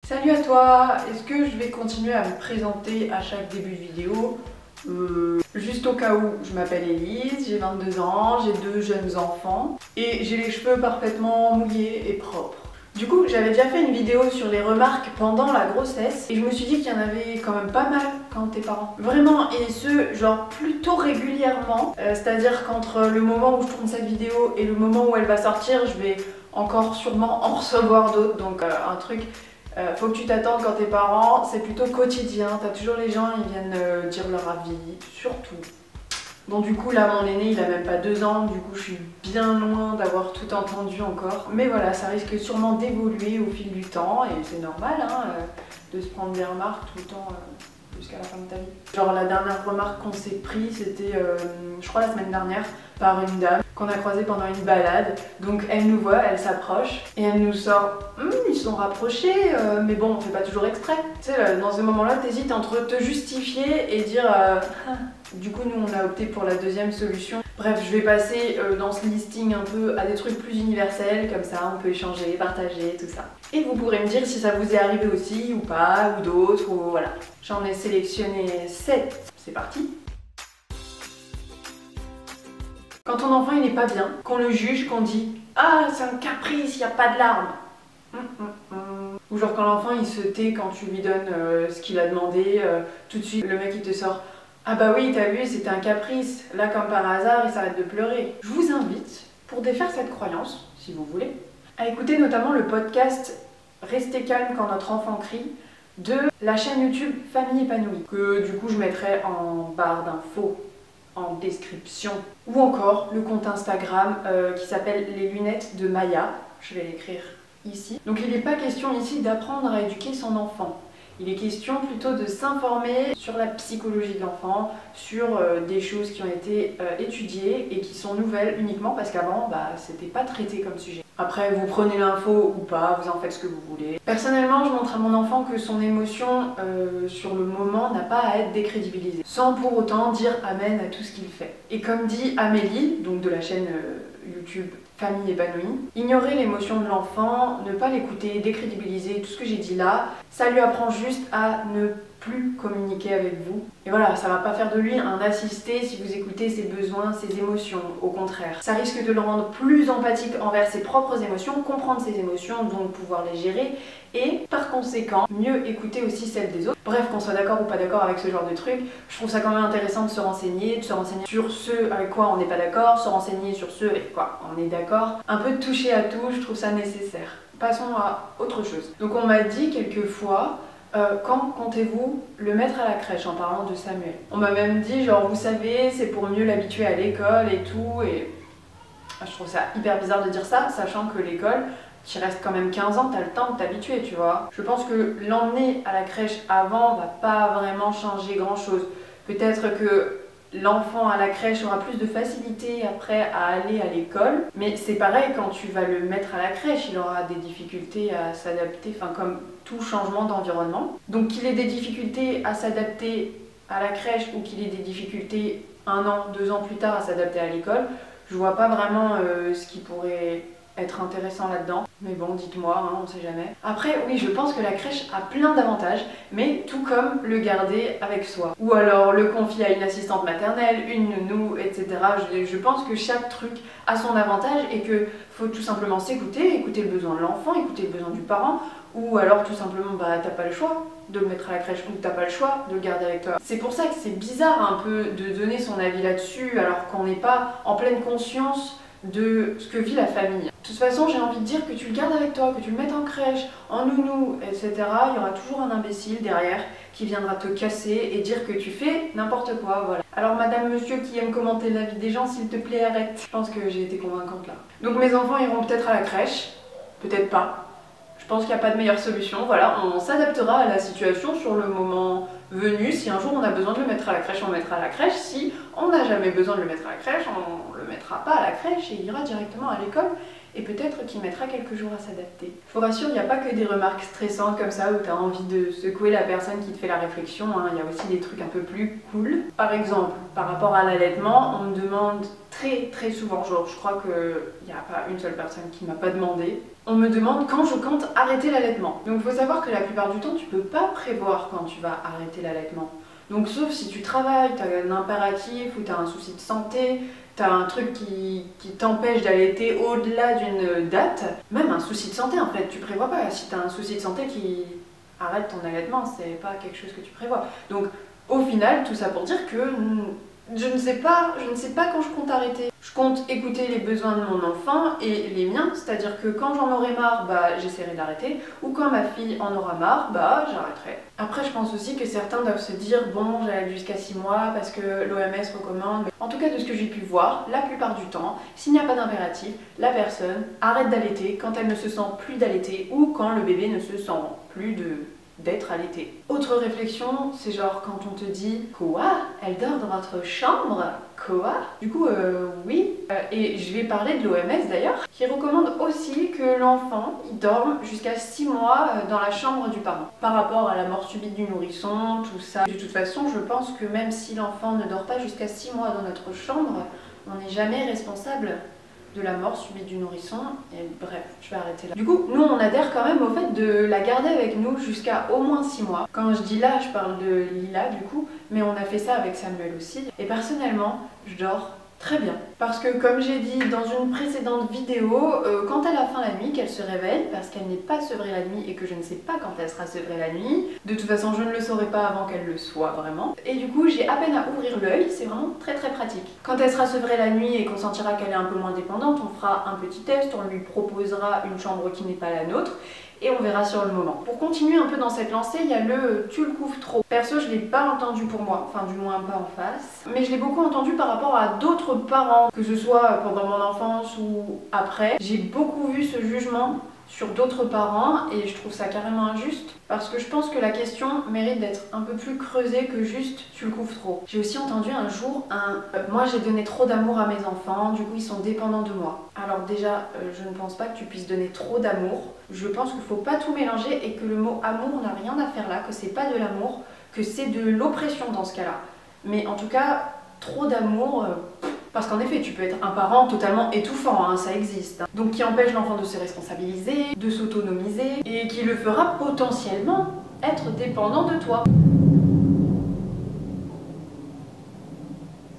Salut à toi. Est-ce que je vais continuer à me présenter à chaque début de vidéo? Juste au cas où, je m'appelle Elise, j'ai 22 ans, j'ai 2 jeunes enfants et j'ai les cheveux parfaitement mouillés et propres. Du coup, j'avais déjà fait une vidéo sur les remarques pendant la grossesse et je me suis dit qu'il y en avait quand même pas mal quand t'es parent. Vraiment, et ce, genre plutôt régulièrement. C'est-à-dire qu'entre le moment où je tourne cette vidéo et le moment où elle va sortir, je vais encore sûrement en recevoir d'autres. Donc un truc... faut que tu t'attendes quand t'es parent, c'est plutôt quotidien, t'as toujours les gens, ils viennent dire leur avis, surtout. Bon du coup là mon aîné il a même pas 2 ans, du coup je suis bien loin d'avoir tout entendu encore. Mais voilà, ça risque sûrement d'évoluer au fil du temps et c'est normal hein, de se prendre des remarques tout le temps jusqu'à la fin de ta vie. Genre la dernière remarque qu'on s'est pris c'était je crois la semaine dernière par une dame qu'on a croisée pendant une balade. Donc elle nous voit, elle s'approche et elle nous sort ils sont rapprochés mais bon on fait pas toujours exprès. Tu sais dans ce moment là t'hésites entre te justifier et dire du coup nous on a opté pour la deuxième solution. Bref je vais passer dans ce listing un peu à des trucs plus universels comme ça on peut échanger, partager tout ça. Et vous pourrez me dire si ça vous est arrivé aussi ou pas ou d'autres ou voilà. J'en ai sélectionné 7, c'est parti. Quand ton enfant il n'est pas bien, qu'on le juge, qu'on dit « Ah, c'est un caprice, il n'y a pas de larmes ». Ou genre quand l'enfant il se tait quand tu lui donnes ce qu'il a demandé, tout de suite le mec il te sort « Ah bah oui, t'as vu, c'était un caprice, là comme par hasard il s'arrête de pleurer ». Je vous invite, pour défaire cette croyance, si vous voulez, à écouter notamment le podcast « Restez calme quand notre enfant crie » de la chaîne YouTube Famille Épanouie, que du coup je mettrai en barre d'infos en description, ou encore le compte Instagram qui s'appelle Les Lunettes de Maya, je vais l'écrire ici. Donc il n'est pas question ici d'apprendre à éduquer son enfant, il est question plutôt de s'informer sur la psychologie de l'enfant, sur des choses qui ont été étudiées et qui sont nouvelles uniquement parce qu'avant c'était pas traité comme sujet. Après vous prenez l'info ou pas, vous en faites ce que vous voulez. Personnellement je montre à mon enfant que son émotion sur le moment n'a pas à être décrédibilisée, sans pour autant dire amen à tout ce qu'il fait. Et comme dit Amélie, donc de la chaîne YouTube Famille Épanouie, ignorer l'émotion de l'enfant, ne pas l'écouter, décrédibiliser, tout ce que j'ai dit là, ça lui apprend juste à ne plus communiquer avec vous. Et voilà, ça va pas faire de lui un assisté si vous écoutez ses besoins, ses émotions, au contraire. Ça risque de le rendre plus empathique envers ses propres émotions, comprendre ses émotions, donc pouvoir les gérer, et par conséquent, mieux écouter aussi celles des autres. Bref, qu'on soit d'accord ou pas d'accord avec ce genre de truc, je trouve ça quand même intéressant de se renseigner sur ce avec quoi on n'est pas d'accord, se renseigner sur ce avec quoi on est d'accord, un peu de toucher à tout, je trouve ça nécessaire. Passons à autre chose. Donc on m'a dit quelquefois, quand comptez-vous le mettre à la crèche en parlant de Samuel? On m'a même dit genre vous savez c'est pour mieux l'habituer à l'école et tout et je trouve ça hyper bizarre de dire ça sachant que l'école tu restes quand même 15 ans, t'as le temps de t'habituer tu vois. Je pense que l'emmener à la crèche avant va pas vraiment changer grand chose. Peut-être que l'enfant à la crèche aura plus de facilité après à aller à l'école, mais c'est pareil quand tu vas le mettre à la crèche, il aura des difficultés à s'adapter, enfin comme tout changement d'environnement. Donc qu'il ait des difficultés à s'adapter à la crèche ou qu'il ait des difficultés 1 an, 2 ans plus tard à s'adapter à l'école, je vois pas vraiment ce qui pourrait être intéressant là-dedans. Mais bon, dites-moi, hein, on sait jamais. Après, oui, je pense que la crèche a plein d'avantages, mais tout comme le garder avec soi. Ou alors le confier à une assistante maternelle, une nounou, etc. Je pense que chaque truc a son avantage et que faut tout simplement s'écouter, écouter le besoin de l'enfant, écouter le besoin du parent, ou alors tout simplement, t'as pas le choix de le mettre à la crèche ou t'as pas le choix de le garder avec toi. C'est pour ça que c'est bizarre un peu de donner son avis là-dessus alors qu'on n'est pas en pleine conscience de ce que vit la famille. De toute façon, j'ai envie de dire que tu le gardes avec toi, que tu le mettes en crèche, en nounou, etc. Il y aura toujours un imbécile derrière qui viendra te casser et dire que tu fais n'importe quoi, voilà. Alors madame, monsieur qui aime commenter la vie des gens, s'il te plaît, arrête. Je pense que j'ai été convaincante là. Donc mes enfants iront peut-être à la crèche, peut-être pas. Je pense qu'il n'y a pas de meilleure solution, voilà. On s'adaptera à la situation sur le moment venu. Si un jour on a besoin de le mettre à la crèche, on le mettra à la crèche. Si on n'a jamais besoin de le mettre à la crèche, on le mettra pas à la crèche et il ira directement à l'école. Et peut-être qu'il mettra quelques jours à s'adapter. Je vous rassure, il n'y a pas que des remarques stressantes comme ça où tu as envie de secouer la personne qui te fait la réflexion, hein. Il y a aussi des trucs un peu plus cool. Par exemple, par rapport à l'allaitement, on me demande très souvent, genre je crois qu'il n'y a pas une seule personne qui m'a pas demandé, On me demande quand je compte arrêter l'allaitement. Donc il faut savoir que la plupart du temps, tu peux pas prévoir quand tu vas arrêter l'allaitement. Donc sauf si tu travailles, tu as un impératif ou tu as un souci de santé, tu as un truc qui t'empêche d'allaiter au-delà d'une date, même un souci de santé en fait, tu prévois pas. Si tu as un souci de santé qui arrête ton allaitement, c'est pas quelque chose que tu prévois. Donc au final, tout ça pour dire que je ne sais pas quand je compte arrêter. Je compte écouter les besoins de mon enfant et les miens, c'est-à-dire que quand j'en aurai marre, j'essaierai d'arrêter, ou quand ma fille en aura marre, j'arrêterai. Après, je pense aussi que certains doivent se dire, bon, j'allaite jusqu'à 6 mois parce que l'OMS recommande. En tout cas, de ce que j'ai pu voir, la plupart du temps, s'il n'y a pas d'impératif, la personne arrête d'allaiter quand elle ne se sent plus d'allaiter ou quand le bébé ne se sent plus d'être allaité. Autre réflexion, c'est genre quand on te dit « Quoi? Elle dort dans votre chambre? Quoi ?» Du coup, oui. Et je vais parler de l'OMS d'ailleurs, qui recommande aussi que l'enfant il dorme jusqu'à 6 mois dans la chambre du parent. Par rapport à la mort subite du nourrisson, tout ça. De toute façon, je pense que même si l'enfant ne dort pas jusqu'à 6 mois dans notre chambre, on n'est jamais responsable de la mort subite du nourrisson, et bref, je vais arrêter là. Du coup, nous on adhère quand même au fait de la garder avec nous jusqu'à au moins 6 mois. Quand je dis là, je parle de Lila du coup, mais on a fait ça avec Samuel aussi. Et personnellement, je dors très bien. Parce que comme j'ai dit dans une précédente vidéo, quand elle a faim la nuit, qu'elle se réveille, parce qu'elle n'est pas sevrée la nuit et que je ne sais pas quand elle sera sevrée la nuit, de toute façon je ne le saurai pas avant qu'elle le soit vraiment. Et du coup j'ai à peine à ouvrir l'œil, c'est vraiment très pratique. Quand elle sera sevrée la nuit et qu'on sentira qu'elle est un peu moins dépendante, on fera un petit test, on lui proposera une chambre qui n'est pas la nôtre, et on verra sur le moment. Pour continuer un peu dans cette lancée, il y a le tu le couvres trop. Perso, je l'ai pas entendu pour moi, enfin du moins pas en face, mais je l'ai beaucoup entendu par rapport à d'autres parents, que ce soit pendant mon enfance ou après. J'ai beaucoup vu ce jugement sur d'autres parents et je trouve ça carrément injuste parce que je pense que la question mérite d'être un peu plus creusée que juste tu le couvres trop. J'ai aussi entendu un jour moi j'ai donné trop d'amour à mes enfants, du coup ils sont dépendants de moi. Alors déjà je ne pense pas que tu puisses donner trop d'amour. Je pense qu'il ne faut pas tout mélanger et que le mot amour n'a rien à faire là, que c'est pas de l'amour, que c'est de l'oppression dans ce cas-là. Mais en tout cas, trop d'amour, parce qu'en effet, tu peux être un parent totalement étouffant, hein, ça existe. Donc qui empêche l'enfant de se responsabiliser, de s'autonomiser, et qui le fera potentiellement être dépendant de toi.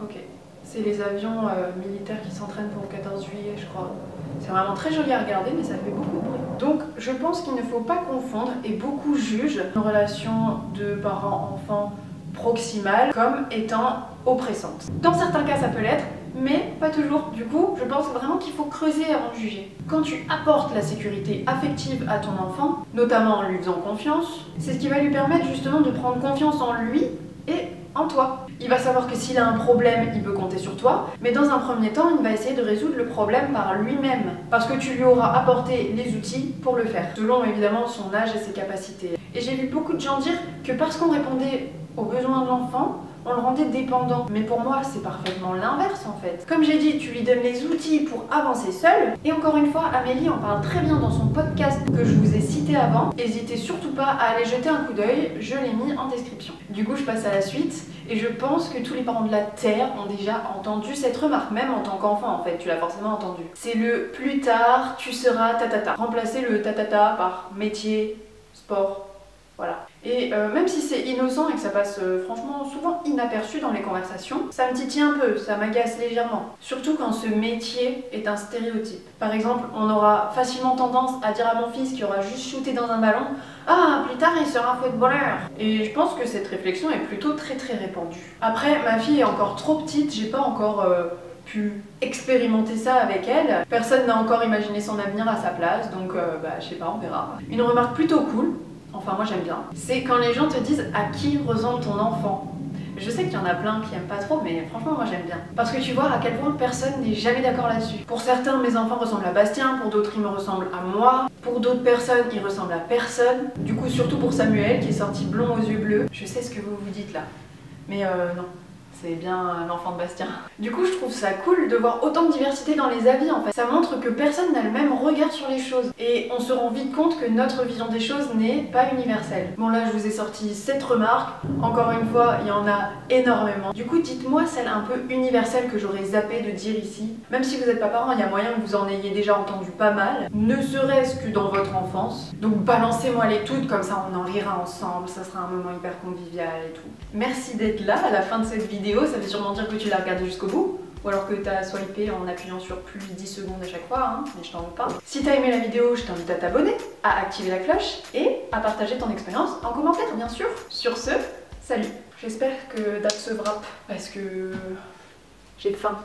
Ok, c'est les avions militaires qui s'entraînent pour le 14 juillet, je crois. C'est vraiment très joli à regarder, mais ça fait beaucoup de bruit. Donc je pense qu'il ne faut pas confondre, et beaucoup jugent une relation de parent-enfant proximale comme étant oppressante. Dans certains cas ça peut l'être, mais pas toujours. Du coup, je pense vraiment qu'il faut creuser avant de juger. Quand tu apportes la sécurité affective à ton enfant, notamment en lui faisant confiance, c'est ce qui va lui permettre justement de prendre confiance en lui et en toi. Il va savoir que s'il a un problème, il peut compter sur toi, mais dans un premier temps, il va essayer de résoudre le problème par lui-même, parce que tu lui auras apporté les outils pour le faire, selon évidemment son âge et ses capacités. Et j'ai vu beaucoup de gens dire que parce qu'on répondait aux besoins de l'enfant, on le rendait dépendant. Mais pour moi, c'est parfaitement l'inverse en fait. Comme j'ai dit, tu lui donnes les outils pour avancer seul. Et encore une fois, Amélie en parle très bien dans son podcast que je vous ai cité avant. N'hésitez surtout pas à aller jeter un coup d'œil, je l'ai mis en description. Du coup, je passe à la suite. Et je pense que tous les parents de la Terre ont déjà entendu cette remarque, même en tant qu'enfant en fait, tu l'as forcément entendu. C'est le plus tard, tu seras tatata. Remplacer le tatata par métier, sport, voilà. Et même si c'est innocent et que ça passe franchement souvent inaperçu dans les conversations, ça me titille un peu, ça m'agace légèrement. Surtout quand ce métier est un stéréotype. Par exemple, on aura facilement tendance à dire à mon fils qui aura juste shooté dans un ballon « Ah, plus tard il sera footballeur !» Et je pense que cette réflexion est plutôt très répandue. Après, ma fille est encore trop petite, j'ai pas encore pu expérimenter ça avec elle. Personne n'a encore imaginé son avenir à sa place, donc je sais pas, on verra. Une remarque plutôt cool, enfin moi j'aime bien, c'est quand les gens te disent à qui ressemble ton enfant. Je sais qu'il y en a plein qui aiment pas trop, mais franchement moi j'aime bien. Parce que tu vois à quel point personne n'est jamais d'accord là-dessus. Pour certains, mes enfants ressemblent à Bastien, pour d'autres ils me ressemblent à moi, pour d'autres personnes ils ressemblent à personne. Du coup surtout pour Samuel qui est sorti blond aux yeux bleus. Je sais ce que vous vous dites là, mais non. C'est bien l'enfant de Bastien. Du coup, je trouve ça cool de voir autant de diversité dans les avis en fait. Ça montre que personne n'a le même regard sur les choses. Et on se rend vite compte que notre vision des choses n'est pas universelle. Bon là, je vous ai sorti 7 remarques. Encore une fois, il y en a énormément. Du coup, dites-moi celle un peu universelle que j'aurais zappé de dire ici. Même si vous n'êtes pas parent, il y a moyen que vous en ayez déjà entendu pas mal. Ne serait-ce que dans votre enfance. Donc balancez-moi les toutes, comme ça on en rira ensemble. Ça sera un moment hyper convivial et tout. Merci d'être là à la fin de cette vidéo. Ça veut sûrement dire que tu l'as regardé jusqu'au bout, ou alors que tu as swipé en appuyant sur plus 10 secondes à chaque fois, hein, mais je t'en veux pas. Si t'as aimé la vidéo, je t'invite à t'abonner, à activer la cloche et à partager ton expérience en commentaire, bien sûr. Sur ce, salut. J'espère que Dab se wrap parce que j'ai faim.